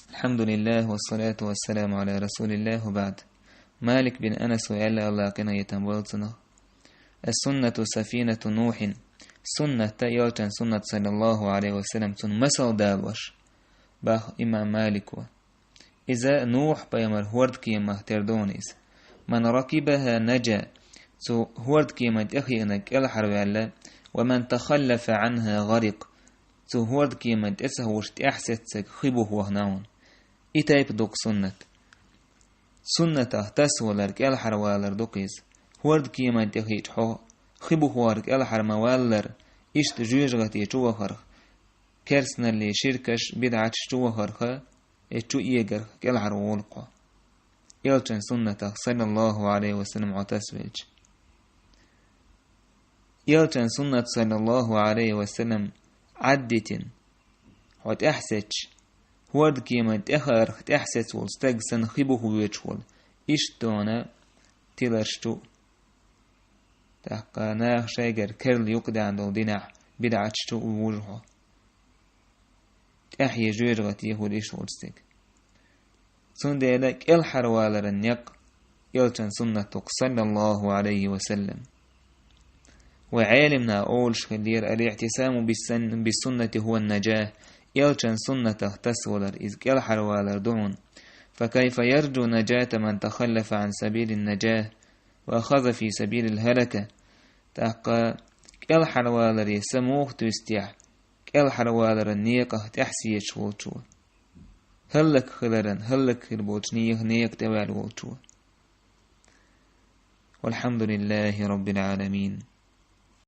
الحمد لله والصلاة والسلام على رسول الله وبعد. مالك بن أنس ويلا الله كنا يتنبولتنا السنة سفينة نوح سنة تيوتن سنة صلى الله عليه وسلم تن مسل دالوش باخ إمام مالك إذا نوح بيمر هورد كيما تردونيس من ركبها نجا سو هورد كيما تأخي إنك الحرب ومن تخلف عنها غرق سو هورد كيما تأسهوش تأحسد خبوه وهناون إتايب دوك سنة تسولرك الحروالر دوكيز هورد كيما تخيج حو خبو هورك الحرموالر إشت جوجغتي جوهر كرسنا اللي شركش بدعت جوهر اتشو إيجر كالحروالقا يلتن سنة صلى الله عليه وسلم عتسويج يلتن سنة صلى الله عليه وسلم عدتن حوت أحسج هورد كيما تأخر تأحسس والستجسن خبوه ويجول إشتونا تلرشتو تحقنا شاجر كرل يقدع عندو دينع بدعتشتو ووجهه تأحي جوجغت يهود إيش ولستك سندلك الحروالر النيق يلتن سنة صلى الله عليه وسلم وعالمنا أول شخلير الاعتسام بالسنة هو النجاة يلتن سنة تسولر إذ الحروالر دون فكيف يرجو نجاة من تخلف عن سبيل النجاة وأخذ في سبيل الهلكة تحقى الحروالر يسموه تستيح الحروالر النيقة تحسي شوتشو هلك خلرن هلك خلبوتشنيه نيق توال ووتشو والحمد لله رب العالمين.